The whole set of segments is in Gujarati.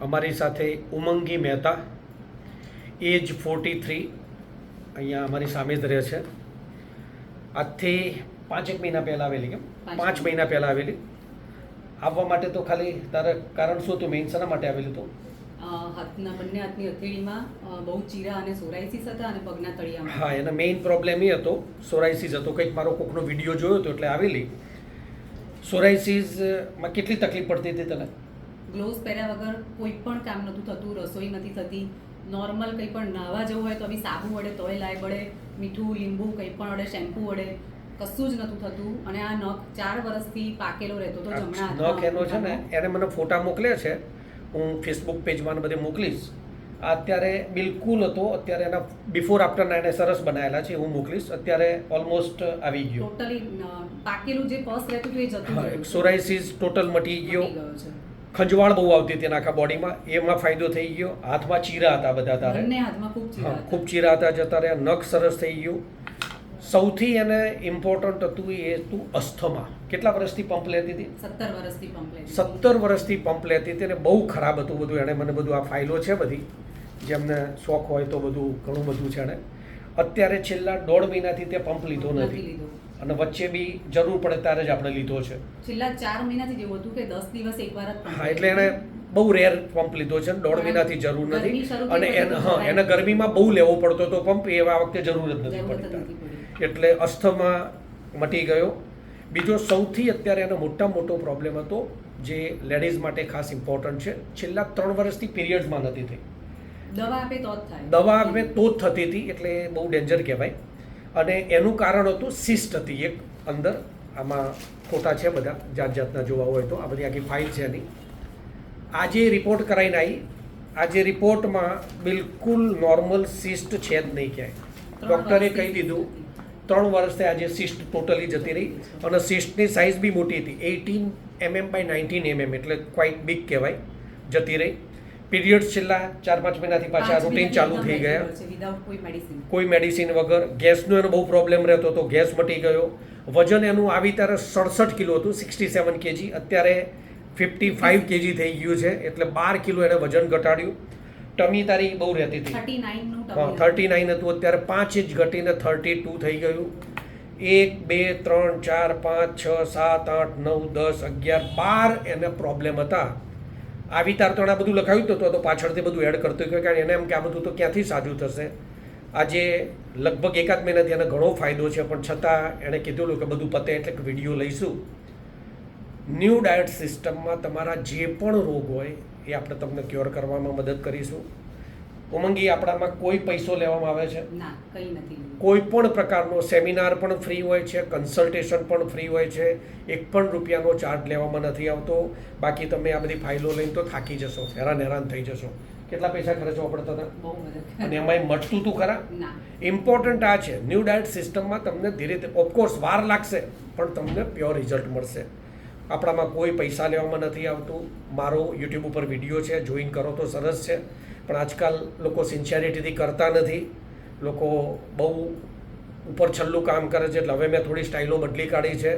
અમારી સાથે ઉમંગી મહેતા, એજ 43, અહીંયા અમારી સામે જ રહે છે. આજથી 5 મહિના પહેલાં આવેલી, કેમ 5 મહિના પહેલાં આવેલી. આવવા માટે તો ખાલી તારે કારણ શું હતું, મેઇન શાના માટે આવેલું હતું? બંને હાથની હથેળીમાં બહુ ચીરા અને સોરાઇસિસ હતા અને પગના તળિયામાં. હા, એનો મેઇન પ્રોબ્લેમ એ હતો, સોરાઇસિસ હતો. કંઈક મારો કોકનો વિડીયો જોયો હતો એટલે આવેલી. સોરાઇસિસમાં કેટલી તકલીફ પડતી હતી તને? ગ્લોવ્સ પહેર્યા વગર કોઈ પણ કામ નહોતું થતું, રસોઈ નથી થતી. નોર્મલ કંઈ પણ નાહવા જવું હોય તો બી સાબુ વડે, તોય લાય વડે, મીઠું લીંબુ કંઈ પણ વડે, શેમ્પૂ વડે કશું જ નહોતું થતું. અને આ નખ 4 વર્ષથી પાકેલો રહેતો હતો જમણા હાથમાં. નખ એનો છે ને, એને મને ફોટા મોકલ્યા છે, હું ફેસબુક પેજમાં બધે મોકલીશ. અત્યારે બિલકુલ હતો, અત્યારે એના બિફોર આફ્ટરના એને સરસ બનાવેલા છે, હું મોકલીશ. અત્યારે ઓલમોસ્ટ આવી ગયો, ટોટલી પાકેલું જે પસ રહેતું હતું એ જતું રહ્યું. સોરાઇસિસ ટોટલ મટી ગયો. ખંજવાળ બહુ આવતી હતી આખા બોડીમાં, એમાં ફાયદો થઈ ગયો. હાથમાં ચીરા હતા બધા તારે, બંને હાથમાં ખૂબ ચીરા હતા. જતા રહ્યા, નખ સરસ થઈ ગયું. સૌથી એને ઇમ્પોર્ટન્ટ હતું એ હતું અસ્થમા. કેટલા વર્ષથી પંપ લેતી હતી? 17 વર્ષથી પંપ લેતી. 17 વર્ષથી પંપ લેતી હતી અને બહુ ખરાબ હતું બધું. એણે મને બધું આ ફાઇલો છે બધી, જેમને શોખ હોય તો બધું ઘણું બધું છે એણે. અત્યારે છેલ્લા 1.5 મહિનાથી તે પંપ લીધો નથી, અને વચ્ચે બી જરૂર પડે ત્યારે જ આપણે લીધો છે. છેલ્લા 4 મહિનાથી જેવું હતું કે 10 દિવસ એકવાર જ. હા, એટલે એણે બહુ રેર પંપ લીધો છે, 1.5 મહિનાથી જરૂર નથી. અને એને ગરમીમાં બહુ લેવો પડતો હતો પંપ, એ આ વખતે જરૂર જ નથી પડતી. એટલે અસ્થમા મટી ગયો. બીજો સૌથી અત્યારે એનો મોટો પ્રોબ્લેમ હતો, જે લેડીઝ માટે ખાસ ઇમ્પોર્ટન્ટ છે, છેલ્લા 3 વર્ષથી પીરિયડ્સમાં નથી થઈ. દવા આપે તો જ થાય, દવા આપે તો જ થતી હતી, એટલે બહુ ડેન્જર કહેવાય. અને એનું કારણ હતું સિસ્ટ હતી એક અંદર. આમાં ફોટા છે બધા, જાતના જોવા હોય તો. આ બધી આખી ફાઇલ છે એની. આજે રિપોર્ટ કરાવીને આવી. આજે રિપોર્ટમાં બિલકુલ નોર્મલ સિસ્ટ છે જ નહીં ક્યાંય. ડૉક્ટરે કહી દીધું 3 વર્ષથી આજે સિસ્ટ ટોટલી જતી રહી. અને સિસ્ટની સાઇઝ બી મોટી હતી, 18 mm by 19 mm, એટલે ક્વાઇટ બિગ કહેવાય, જતી રહી. પીરિયડ્સ છેલ્લા 4-5 મહિનાથી પાછા રૂટીન ચાલુ થઈ ગયા, કોઈ મેડિસિન વગર. ગેસનો એનો બહુ પ્રોબ્લેમ રહેતો હતો, ગેસ મટી ગયો. વજન એનું આવી ત્યારે 67 કિલો હતું, 67 kg. અત્યારે 55 kg થઈ ગયું છે, એટલે 12 કિલો એને વજન ઘટાડ્યું. ટમી તારી બહુ રહેતી હતી, 39 હતું, અત્યારે 5 ઇંચ ઘટીને 32 થઈ ગયું. 1 2 3 4 5 6 7 8 9 10 11 12 એને પ્રોબ્લેમ હતા. આવી તાર તો આ બધું લખાવ્યું હતું, તો પાછળથી બધું એડ કરતો ગયો, કારણ એને એમ કે આ બધું તો ક્યાંથી સાજું થશે. આજે લગભગ 1 મહિનાથી એને ઘણો ફાયદો છે, પણ છતાં એણે કીધું કે બધું પતે એટલે વિડીયો લઈશું. ન્યૂ ડાયટ સિસ્ટમમાં તમારા જે પણ રોગ હોય એ આપણે તમને ક્યોર કરવામાં મદદ કરીશું. ઉમંગી, આપણામાં કોઈ પૈસો લેવામાં આવે છે? ના, કંઈ નથી. કોઈ પણ પ્રકારનો સેમિનાર પણ ફ્રી હોય છે, કન્સલ્ટેશન પણ ફ્રી હોય છે. 1 પણ રૂપિયાનો ચાર્જ લેવામાં નથી આવતો. બાકી તમે આ બધી ફાઇલો લઈને તો થાકી જશો, હેરાન થઈ જશો. કેટલા પૈસા ખર્ચવા પડતા હતા, અને એમાંય મટતું તું ખરા? ઇમ્પોર્ટન્ટ આ છે, ન્યૂ ડાયટ સિસ્ટમમાં તમને ધીરે ધીરે, ઓફકોર્સ વાર લાગશે, પણ તમને પ્યોર રિઝલ્ટ મળશે. આપણામાં કોઈ પૈસા લેવામાં નથી આવતું. મારો યુટ્યુબ ઉપર વિડીયો છે, જોઈન કરો તો સરસ છે, પણ આજકાલ લોકો સિન્સિયરિટીથી કરતા નથી. લોકો બહુ ઉપર છલ્લું કામ કરે છે. એટલે હવે મેં થોડી સ્ટાઇલો બદલી કાઢી છે.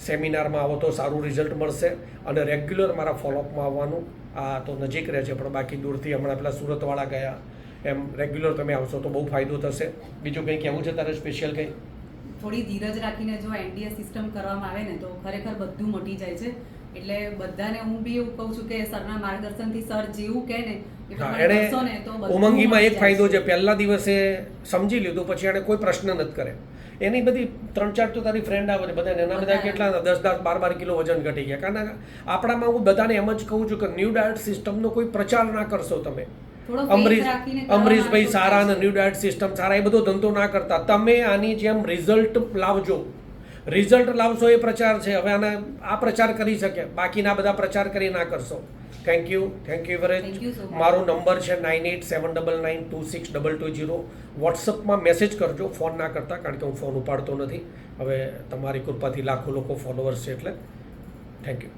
સેમિનારમાં આવો તો સારું રિઝલ્ટ મળશે, અને રેગ્યુલર મારા ફોલોઅપમાં આવવાનું. આ તો નજીક રહે છે, પણ બાકી દૂરથી હમણાં પેલા સુરતવાળા ગયા, એમ રેગ્યુલર તમે આવશો તો બહુ ફાયદો થશે. બીજું કંઈ કહેવું છે તારે સ્પેશિયલ કંઈ? થોડી ધીરજ રાખીને જો એનડીએ સિસ્ટમ કરવામાં આવે ને તો ખરેખર બધું મટી જાય છે. એટલે બધાને હું બી એવું કહું છું કે સરના માર્ગદર્શનથી સર જેવું કહે ને એ પ્રમાણે કરશો ને તો બધું. ઉમંગીમાં એક ફાયદો છે, પહેલા દિવસે સમજી લીધું, પછી એને કોઈ પ્રશ્ન નથી કરે. એની બધી 3-4 તો તારી ફ્રેન્ડ આવે છે, બધા એના બધા કેટલા 10-10 12 કિલો વજન ઘટી ગયા. કારણ આપણામાં હું બધાને એમ જ કહું છું કે ન્યૂ ડાયટ સિસ્ટમનો કોઈ પ્રચાર ના કરશો તમે. અમરીશભાઈ સારા અને ન્યૂ ડાયટ સિસ્ટમ સારા, એ બધો ધંધો ના કરતા. તમે આની જેમ રિઝલ્ટ લાવજો. રિઝલ્ટ લાવશો એ પ્રચાર છે. હવે આને આ પ્રચાર કરી શકે, બાકીના બધા પ્રચાર કરી ના કરશો. Thank you very much. મારો નંબર છે 9879926220. વોટ્સઅપમાં મેસેજ કરજો, ફોન ના કરતા, કારણ કે હું ફોન ઉપાડતો નથી. હવે તમારી કૃપાથી લાખો લોકો ફોલોઅર્સ છે, એટલે થેન્ક યુ.